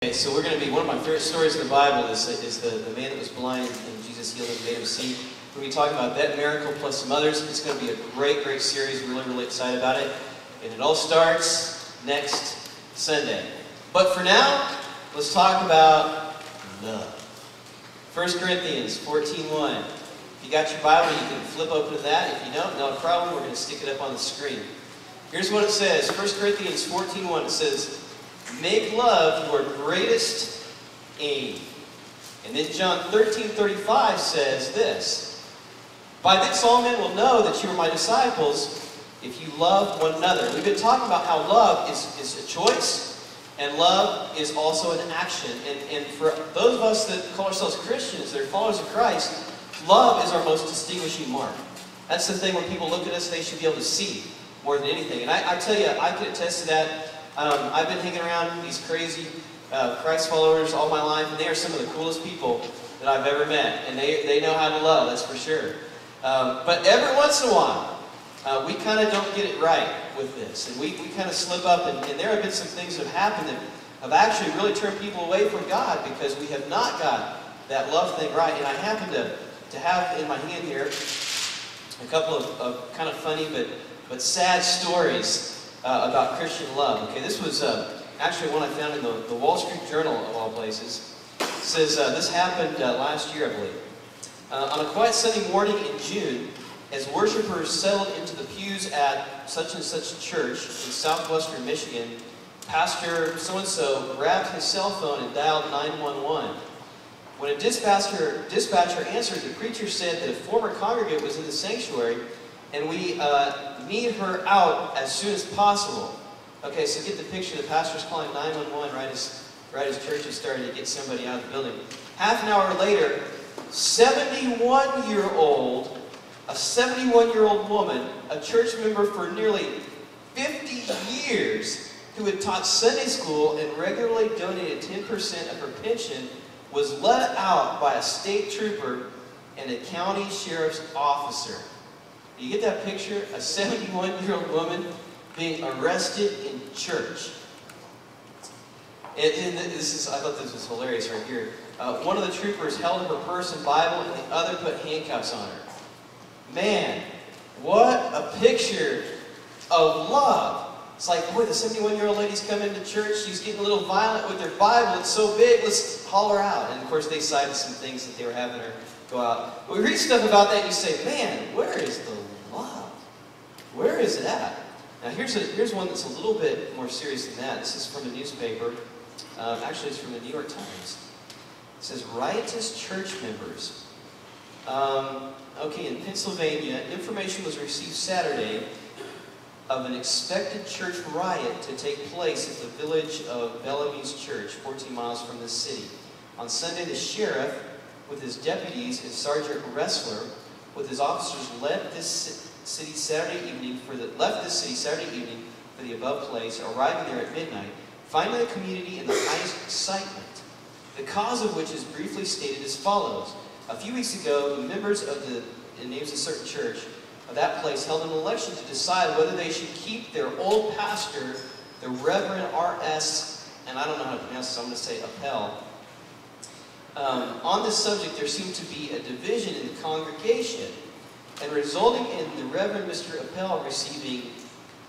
Okay, so we're going to be, one of my favorite stories in the Bible is the man that was blind and Jesus healed him and made him see. We're going to be talking about that miracle plus some others. It's going to be a great, great series. We're really, really excited about it. And it all starts next Sunday. But for now, let's talk about love. 1 Corinthians 14:1. If you got your Bible, you can flip open to that. If you don't, no problem. We're going to stick it up on the screen. Here's what it says. 1 Corinthians 14:1. It says, "Make love your greatest aim." And then John 13:35 says this, "By this all men will know that you are my disciples, if you love one another." We've been talking about how love is a choice, and love is also an action. And for those of us that call ourselves Christians, that are followers of Christ, love is our most distinguishing mark. That's the thing, when people look at us, they should be able to see more than anything. And I tell you, I can attest to that. I've been hanging around these crazy Christ followers all my life, and they are some of the coolest people that I've ever met. And they know how to love, that's for sure. But every once in a while, we kind of don't get it right with this. And we kind of slip up, and there have been some things that have happened that have actually really turned people away from God because we have not got that love thing right. And I happen to have in my hand here a couple of kind of funny but sad stories about Christian love. Okay, this was actually one I found in the Wall Street Journal, of all places. It says this happened last year, I believe. On a quiet Sunday morning in June, as worshipers settled into the pews at such and such church in southwestern Michigan, Pastor so-and-so grabbed his cell phone and dialed 911. When a dispatcher answered, the preacher said that a former congregant was in the sanctuary, and we need her out as soon as possible. Okay, so get the picture. The pastor's calling 911 right as church is starting to get somebody out of the building. Half an hour later, a 71-year-old woman, a church member for nearly 50 years, who had taught Sunday school and regularly donated 10% of her pension, was let out by a state trooper and a county sheriff's officer. You get that picture? A 71-year-old woman being arrested in church. And I thought this was hilarious right here. One of the troopers held her purse and Bible, and the other put handcuffs on her. Man, what a picture of love. It's like, boy, the 71-year-old lady's coming to church. She's getting a little violent with her Bible. It's so big, let's haul her out. And of course, they cited some things that they were having her go out. But we read stuff about that and you say, man, where is the love? Where is it at? Now here's one that's a little bit more serious than that. This is from a newspaper. Actually, it's from the New York Times. It says, riotous church members. Okay, in Pennsylvania, information was received Saturday of an expected church riot to take place at the village of Bellamy's Church, 14 miles from the city. On Sunday, the sheriff, with his deputies, and Sergeant Ressler, with his officers, left this city Saturday evening for the above place, arriving there at midnight, finding the community in the highest excitement, the cause of which is briefly stated as follows. A few weeks ago, the members of it names a certain church of that place held an election to decide whether they should keep their old pastor, the Reverend R.S., and I don't know how to pronounce this, so I'm going to say Appel. On this subject, there seemed to be a division in the congregation, and resulting in the Reverend Mr. Appel receiving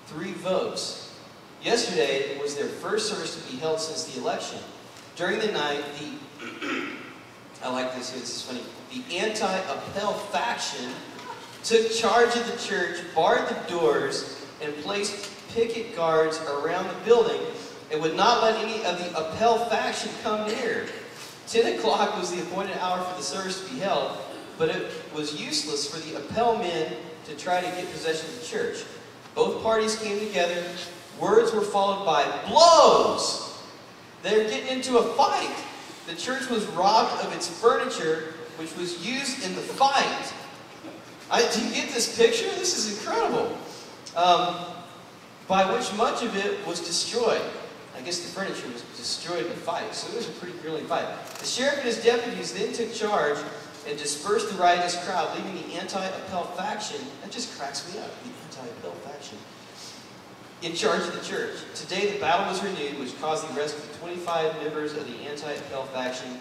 3 votes. Yesterday was their first service to be held since the election. During the night, I like this here, this is funny, the anti-Appel faction took charge of the church, barred the doors, and placed picket guards around the building, and would not let any of the Appel faction come near. 10 o'clock was the appointed hour for the service to be held, but it was useless for the Appel men to try to get possession of the church. Both parties came together. Words were followed by blows. They were getting into a fight. The church was robbed of its furniture, which was used in the fight. Do you get this picture? This is incredible. By which much of it was destroyed. I guess the furniture was destroyed in the fight, so it was a pretty grueling fight. The sheriff and his deputies then took charge and dispersed the riotous crowd, leaving the anti-Appel faction. That just cracks me up, the anti-Appel faction. in charge of the church. Today the battle was renewed, which caused the arrest of 25 members of the anti-Pell faction.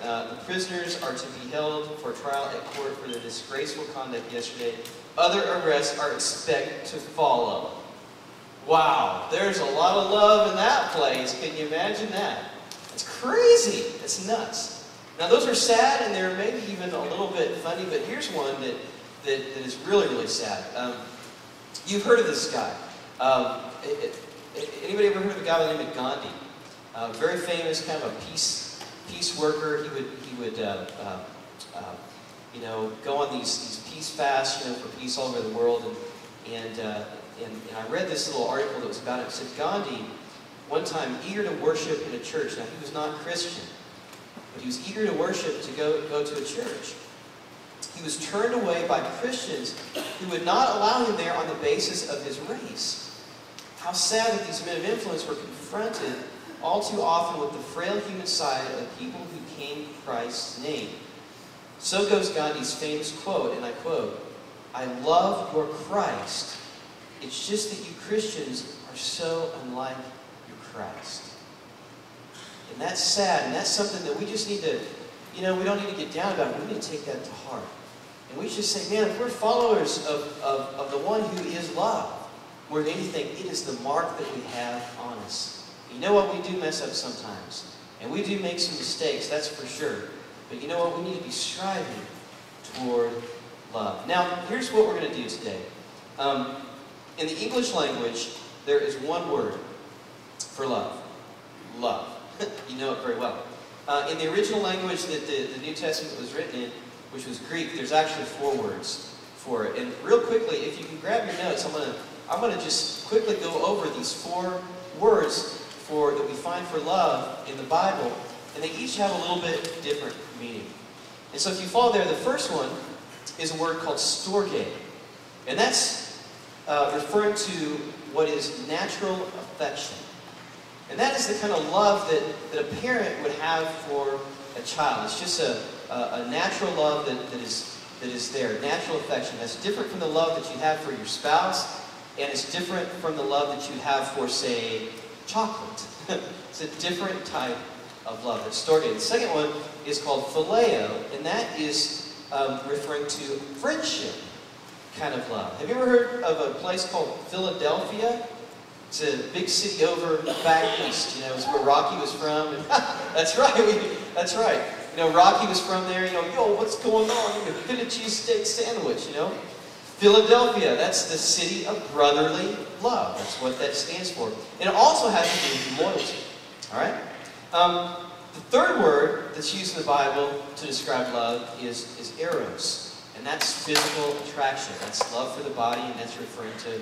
The prisoners are to be held for trial at court for their disgraceful conduct yesterday. Other arrests are expected to follow. Wow, there's a lot of love in that place. Can you imagine that? It's crazy. It's nuts. Now those are sad, and they're maybe even a little bit funny, but here's one that is really, really sad. You've heard of this guy. Anybody ever heard of a guy by the name of Gandhi? Very famous, kind of a peace worker. He would you know, go on these peace fasts, you know, for peace all over the world. And I read this little article that was about it. It said Gandhi, one time, eager to worship in a church. Now, he was not Christian, but he was eager to worship, to go to a church. He was turned away by Christians who would not allow him there on the basis of his race. How sad that these men of influence were confronted all too often with the frail human side of people who came in Christ's name. So goes Gandhi's famous quote, and I quote, "I love your Christ. It's just that you Christians are so unlike your Christ." And that's sad, and that's something that we just need to, you know, we don't need to get down about it. We need to take that to heart. And we should say, man, if we're followers of the one who is love, more than anything, it is the mark that we have on us. You know what? We do mess up sometimes. And we do make some mistakes, that's for sure. But you know what? We need to be striving toward love. Now, here's what we're going to do today. In the English language, there is one word for love. Love. You know it very well. In the original language that the New Testament was written in, which was Greek, there's actually 4 words for it. And real quickly, if you can grab your notes, I'm gonna just quickly go over these 4 words that we find for love in the Bible, and they each have a little bit different meaning. And so if you follow there, the first one is a word called storge. And that's referring to what is natural affection. And that is the kind of love that a parent would have for a child. It's just a natural love that is there, natural affection. That's different from the love that you have for your spouse, and it's different from the love that you have for, say, chocolate. It's a different type of love. That's storge. The second one is called phileo, and that is referring to friendship kind of love. Have you ever heard of a place called Philadelphia? It's a big city over back east. You know, it's where Rocky was from. That's right. That's right. You know, Rocky was from there. You know, yo, what's going on? You know, Philly cheesesteak sandwich. You know, Philadelphia. That's the city of brotherly love. That's what that stands for. And it also has to do with loyalty. All right. The third word that's used in the Bible to describe love is eros, and that's physical attraction. That's love for the body, and that's referring to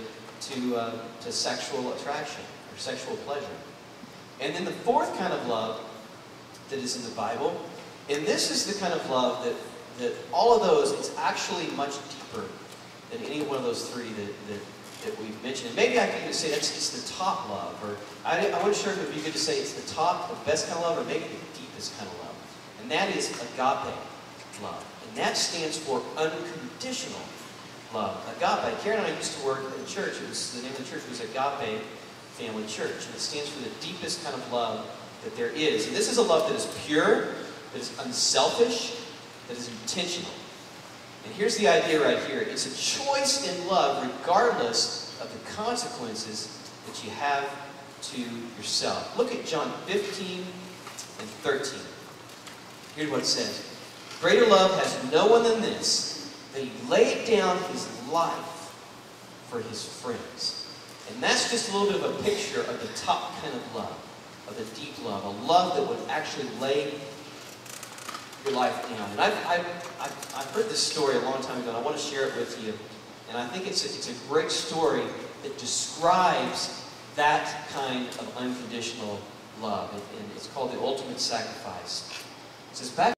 sexual attraction or sexual pleasure. And then the fourth kind of love that is in the Bible, and this is the kind of love that all of those, it's actually much deeper than any one of those 3 that we've mentioned. And maybe I can even say it's the top love, or I wasn't sure if it would be good to say it's the top, the best kind of love, or maybe the deepest kind of love. And that is agape love. And that stands for unconditional love. Agape. Karen and I used to work at a church. The name of the church was Agape Family Church. And it stands for the deepest kind of love that there is. And this is a love that is pure, that is unselfish, that is intentional. And here's the idea right here. It's a choice in love regardless of the consequences that you have to yourself. Look at John 15 and 13. Here's what it says. Greater love has no one than this, that he laid down his life for his friends. And that's just a little bit of a picture of the top kind of love, of the deep love, a love that would actually lay your life down. And I've heard this story a long time ago, and I want to share it with you. And I think it's a great story that describes that kind of unconditional love. And it's called The Ultimate Sacrifice. It says, back